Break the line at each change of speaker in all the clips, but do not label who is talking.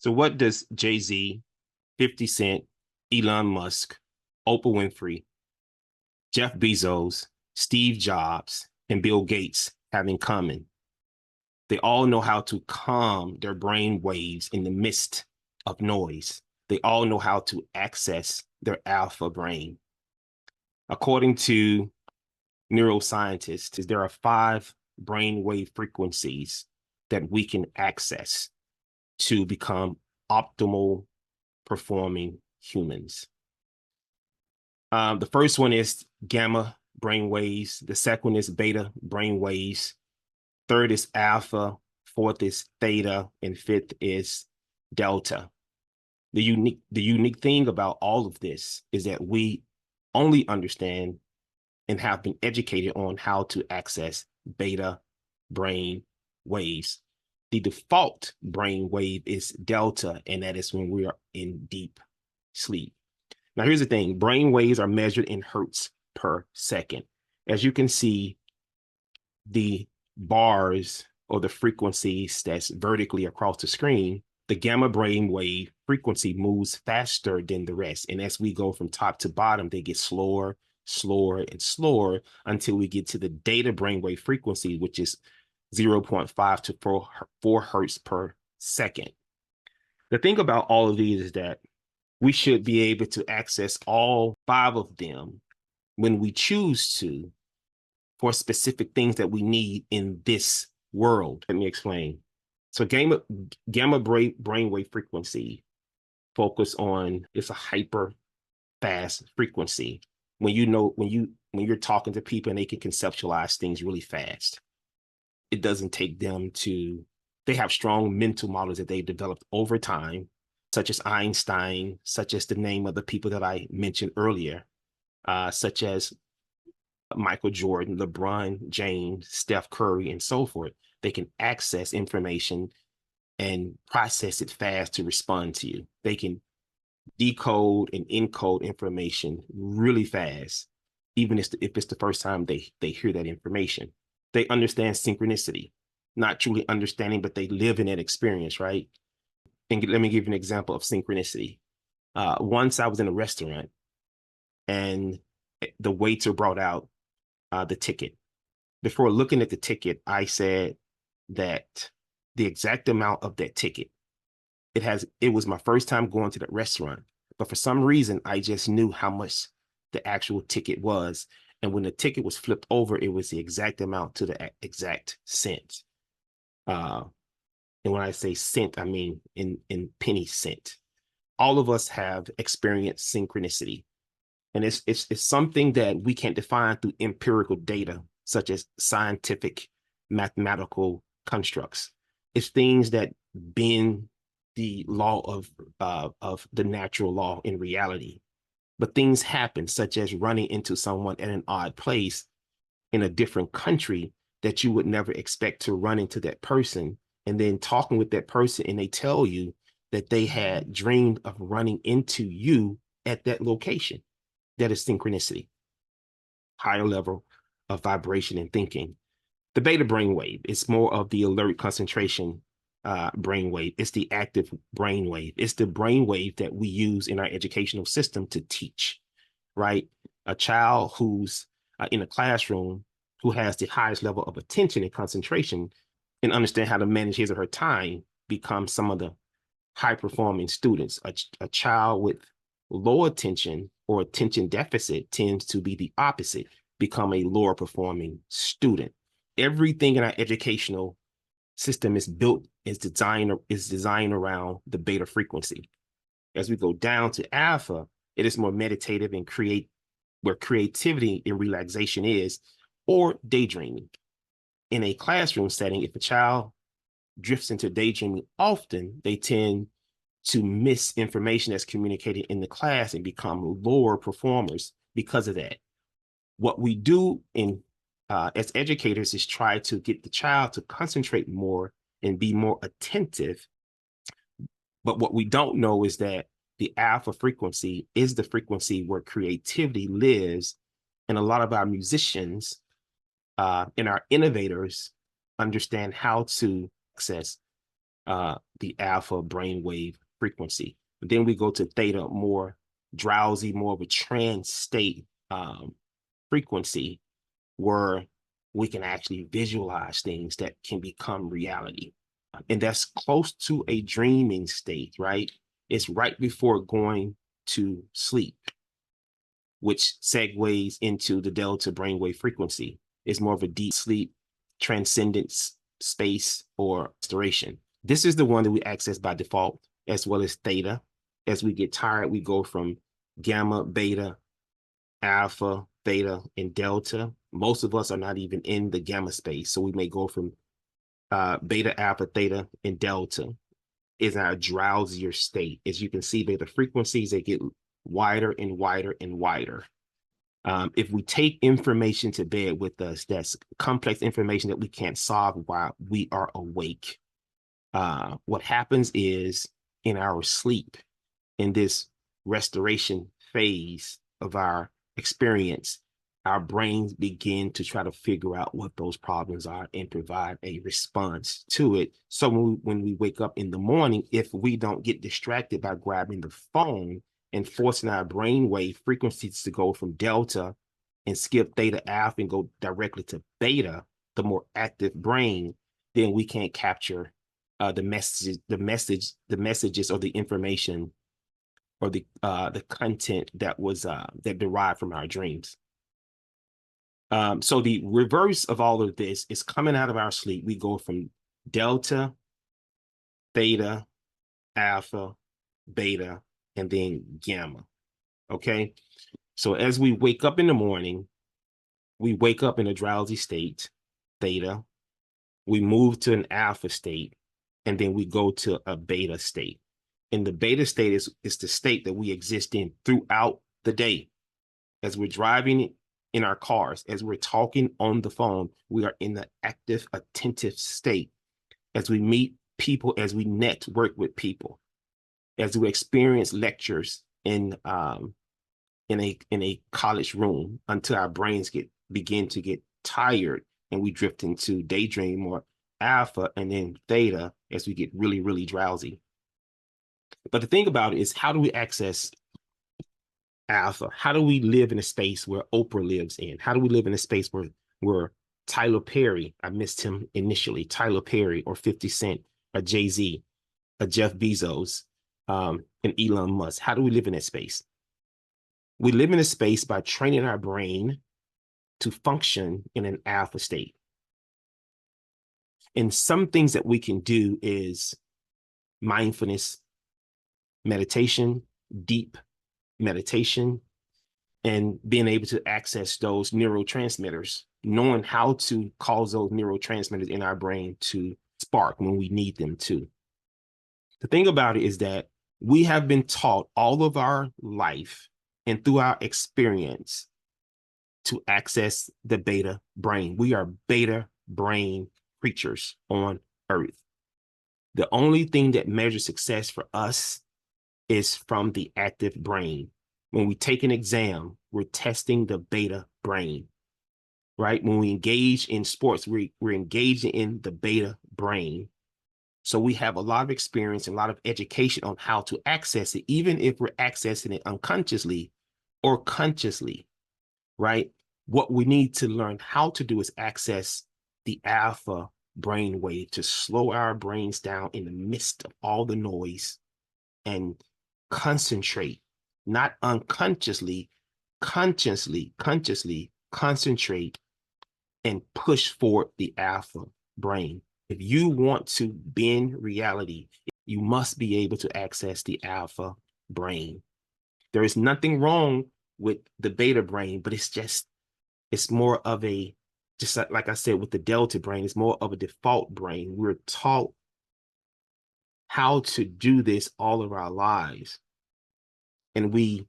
So what does Jay-Z, 50 Cent, Elon Musk, Oprah Winfrey, Jeff Bezos, Steve Jobs, and Bill Gates have in common? They all know how to calm their brain waves in the midst of noise. They all know how to access their alpha brain. According to neuroscientists, there are 5 brainwave frequencies that we can access to become optimal performing humans. The first one is gamma brainwaves. The second one is beta brainwaves. Third is alpha. Fourth is theta, and fifth is delta. The unique thing about all of this is that we only understand and have been educated on how to access beta brain waves. The default brain wave is delta, and that is when we are in deep sleep. Now, here's the thing. Brain waves are measured in hertz per second. As you can see, the bars or the frequencies that's vertically across the screen, the gamma brain wave frequency moves faster than the rest. And as we go from top to bottom, they get slower, slower, and slower until we get to the theta brainwave frequency, which is 0.5 to 4 hertz per second. The thing about all of these is that we should be able to access all 5 of them when we choose to for specific things that we need in this world. Let me explain. So gamma brainwave frequency focus on, it's a hyper fast frequency. When you're talking to people and they can conceptualize things really fast, it doesn't take them to, they have strong mental models that they've developed over time, such as Einstein, such as the name of the people that I mentioned earlier, such as Michael Jordan, LeBron James, Steph Curry, and so forth. They can access information and process it fast to respond to you. They can decode and encode information really fast, even if it's the first time they hear that information. They understand synchronicity, not truly understanding, but they live in that experience, right? And let me give you an example of synchronicity. Once I was in a restaurant and the waiter brought out the ticket. Before looking at the ticket, I said that the exact amount of that ticket, it was my first time going to that restaurant, but for some reason, I just knew how much the actual ticket was. And when the ticket was flipped over, it was the exact amount to the exact cent. And when I say cent, I mean in penny cent. All of us have experienced synchronicity. And it's something that we can't define through empirical data, such as scientific mathematical constructs. It's things that bend the law of the natural law in reality. But things happen, such as running into someone at an odd place in a different country that you would never expect to run into that person, and then talking with that person, and they tell you that they had dreamed of running into you at that location. That is synchronicity, higher level of vibration and thinking. The beta brainwave is more of the alert concentration brainwave. It's the active brainwave. It's the brainwave that we use in our educational system to teach, right? A child who's in a classroom who has the highest level of attention and concentration and understand how to manage his or her time becomes some of the high-performing students. A child with low attention or attention deficit tends to be the opposite, become a lower performing student. Everything in our educational system is designed around the beta frequency. As we go down to alpha, it is more meditative and where creativity and relaxation is, or daydreaming. In a classroom setting, if a child drifts into daydreaming often, they tend to miss information that's communicated in the class and become lower performers because of that. What we do as educators is try to get the child to concentrate more and be more attentive. But what we don't know is that the alpha frequency is the frequency where creativity lives. And a lot of our musicians and our innovators understand how to access the alpha brainwave frequency. Then we go to theta, more drowsy, more of a trance state frequency, where we can actually visualize things that can become reality. And that's close to a dreaming state, right? It's right before going to sleep, which segues into the delta brainwave frequency. It's more of a deep sleep, transcendence, space, or restoration. This is the one that we access by default, as well as theta. As we get tired, we go from gamma, beta, alpha, theta, and delta. Most of us are not even in the gamma space, so we may go from beta, alpha, theta, and delta. Is our drowsier state. As you can see, the frequencies, they get wider and wider and wider. If we take information to bed with us, that's complex information that we can't solve while we are awake. What happens is, in our sleep, in this restoration phase of our experience, our brains begin to try to figure out what those problems are and provide a response to it. So when we wake up in the morning, if we don't get distracted by grabbing the phone and forcing our brainwave frequencies to go from delta and skip theta, alpha, and go directly to beta, the more active brain, then we can't capture the messages or the information or the content that was that derived from our dreams. So the reverse of all of this is coming out of our sleep. We go from delta, theta, alpha, beta, and then gamma. Okay. So as we wake up in the morning, we wake up in a drowsy state, theta. We move to an alpha state, and then we go to a beta state. And the beta state is the state that we exist in throughout the day. As we're driving in our cars, as we're talking on the phone, we are in the active, attentive state. As we meet people, as we network with people, as we experience lectures in a college room, until our brains begin to get tired and we drift into daydream or alpha, and then theta as we get really, really drowsy. But the thing about it is, how do we access alpha? How do we live in a space where Oprah lives in? How do we live in a space where Tyler Perry, I missed him initially, Tyler Perry or 50 Cent, or Jay-Z, or Jeff Bezos, and Elon Musk? How do we live in that space? We live in a space by training our brain to function in an alpha state. And some things that we can do is mindfulness meditation, deep meditation, and being able to access those neurotransmitters, knowing how to cause those neurotransmitters in our brain to spark when we need them to. The thing about it is that we have been taught all of our life and through our experience to access the beta brain. We are beta brain creatures on Earth. The only thing that measures success for us is from the active brain. When we take an exam, we're testing the beta brain, right? When we engage in sports, we're engaging in the beta brain. So we have a lot of experience and a lot of education on how to access it, even if we're accessing it unconsciously or consciously, right? What we need to learn how to do is access the alpha brainwave to slow our brains down in the midst of all the noise and concentrate, not unconsciously, consciously concentrate and push forward the alpha brain. If you want to bend reality, you must be able to access the alpha brain. There is nothing wrong with the beta brain, but it's more of a, just like I said, with the delta brain, it's more of a default brain. We're taught how to do this all of our lives. And we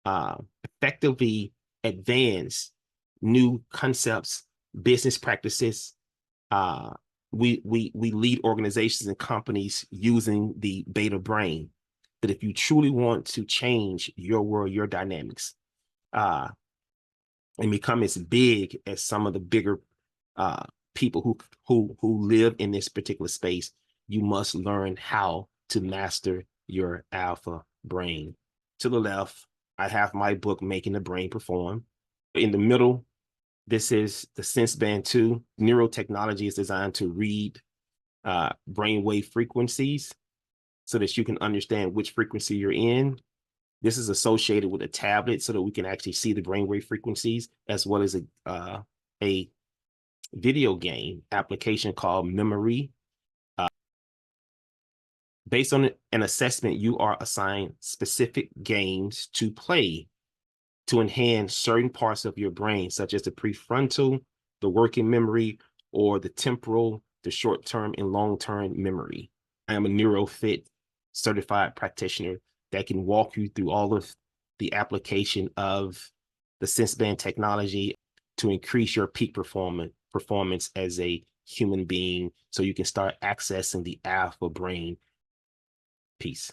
effectively advance new concepts, business practices. We lead organizations and companies using the beta brain. That if you truly want to change your world, your dynamics, and become as big as some of the bigger people who live in this particular space, you must learn how to master your alpha brain. To the left, I have my book, Making the Brain Perform. In the middle, this is the Sense Band 2. Neurotechnology is designed to read brainwave frequencies so that you can understand which frequency you're in. This is associated with a tablet so that we can actually see the brainwave frequencies, as well as a video game application called Memory. Based on an assessment, you are assigned specific games to play to enhance certain parts of your brain, such as the prefrontal, the working memory, or the temporal, the short-term and long-term memory. I am a NeuroFit certified practitioner that can walk you through all of the application of the SenseBand technology to increase your peak performance as a human being so you can start accessing the alpha brain. Peace.